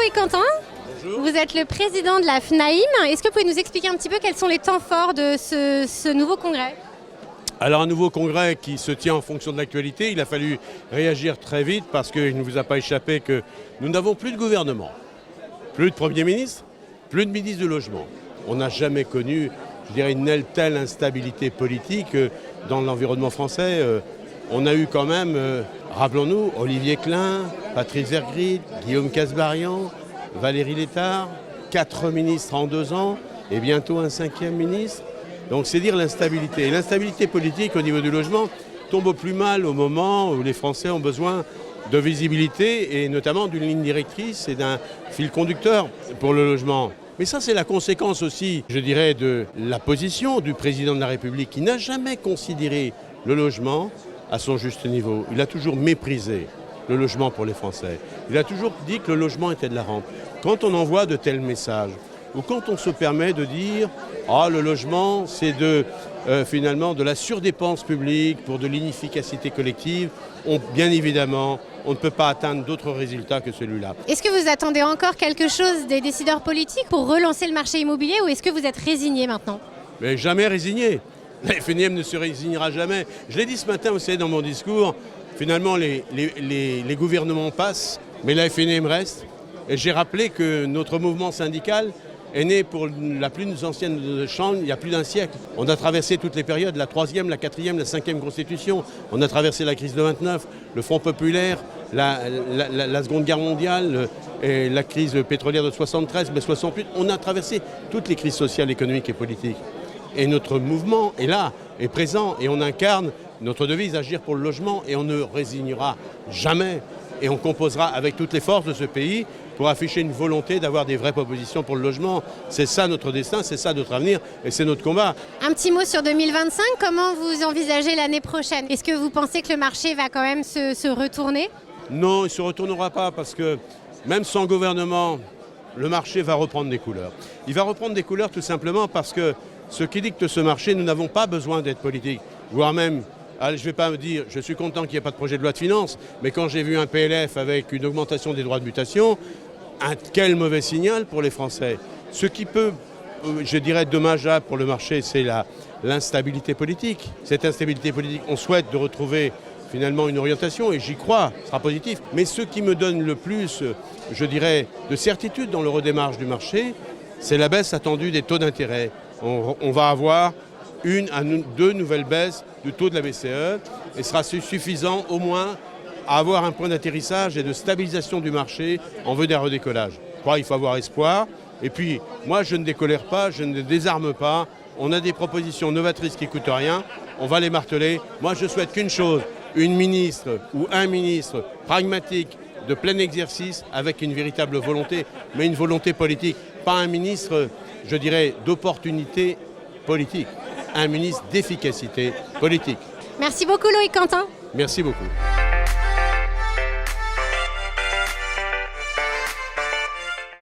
Loïc Quentin. Bonjour. Vous êtes le président de la FNAIM. Est-ce que vous pouvez nous expliquer un petit peu quels sont les temps forts de ce nouveau congrès ? Alors un nouveau congrès qui se tient en fonction de l'actualité, il a fallu réagir très vite parce qu'il ne vous a pas échappé que nous n'avons plus de gouvernement, plus de Premier ministre, plus de ministre du Logement. On n'a jamais connu, je dirais, une telle instabilité politique dans l'environnement français. On a eu quand même, rappelons-nous, Olivier Klein, Patrice Vergrit, Guillaume Kasbarian, Valérie Létard, 4 ministres en 2 ans et bientôt un 5e ministre. Donc c'est dire l'instabilité. Et l'instabilité politique au niveau du logement tombe au plus mal au moment où les Français ont besoin de visibilité et notamment d'une ligne directrice et d'un fil conducteur pour le logement. Mais ça, c'est la conséquence aussi, je dirais, de la position du président de la République qui n'a jamais considéré le logement à son juste niveau. Il a toujours méprisé le logement pour les Français. Il a toujours dit que le logement était de la rente. Quand on envoie de tels messages, ou quand on se permet de dire « Ah, le logement, c'est finalement de la surdépense publique pour de l'inefficacité collective », bien évidemment, on ne peut pas atteindre d'autres résultats que celui-là. Est-ce que vous attendez encore quelque chose des décideurs politiques pour relancer le marché immobilier ou est-ce que vous êtes résigné maintenant ? Mais jamais résigné. La FNIM ne se résignera jamais. Je l'ai dit ce matin, vous savez, dans mon discours, finalement les gouvernements passent, mais la FNIM reste. Et j'ai rappelé que notre mouvement syndical est né pour la plus ancienne chambre il y a plus d'un siècle. On a traversé toutes les périodes, la 3e, la 4e, la 5e Constitution. On a traversé la crise de 29, le Front populaire, la Seconde Guerre mondiale, et la crise pétrolière de 73, mais 68. On a traversé toutes les crises sociales, économiques et politiques. Et notre mouvement est là, est présent, et on incarne notre devise, agir pour le logement, et on ne résignera jamais. Et on composera avec toutes les forces de ce pays pour afficher une volonté d'avoir des vraies propositions pour le logement. C'est ça notre destin, c'est ça notre avenir et c'est notre combat. Un petit mot sur 2025, comment vous envisagez l'année prochaine ? Est-ce que vous pensez que le marché va quand même se retourner ? Non, il ne se retournera pas parce que même sans gouvernement, le marché va reprendre des couleurs. Il va reprendre des couleurs tout simplement parce que ce qui dicte ce marché, nous n'avons pas besoin d'être politiques, voire même... Alors, je ne vais pas me dire, je suis content qu'il n'y ait pas de projet de loi de finances, mais quand j'ai vu un PLF avec une augmentation des droits de mutation, quel mauvais signal pour les Français. Ce qui peut, je dirais, être dommageable pour le marché, c'est l'instabilité politique. Cette instabilité politique, on souhaite de retrouver finalement une orientation, et j'y crois, ce sera positif. Mais ce qui me donne le plus, je dirais, de certitude dans le redémarrage du marché, c'est la baisse attendue des taux d'intérêt. On va avoir 1 à 2 nouvelles baisses du taux de la BCE et sera suffisant au moins à avoir un point d'atterrissage et de stabilisation du marché en vue d'un redécollage. Je crois qu'il faut avoir espoir. Et puis, moi, je ne décolère pas, je ne désarme pas. On a des propositions novatrices qui ne coûtent rien. On va les marteler. Moi, je souhaite qu'une chose, une ministre ou un ministre pragmatique, de plein exercice, avec une véritable volonté, mais une volonté politique. Pas un ministre, je dirais, d'opportunité politique. Un ministre d'efficacité politique. Merci beaucoup Loïc Quentin. Merci beaucoup.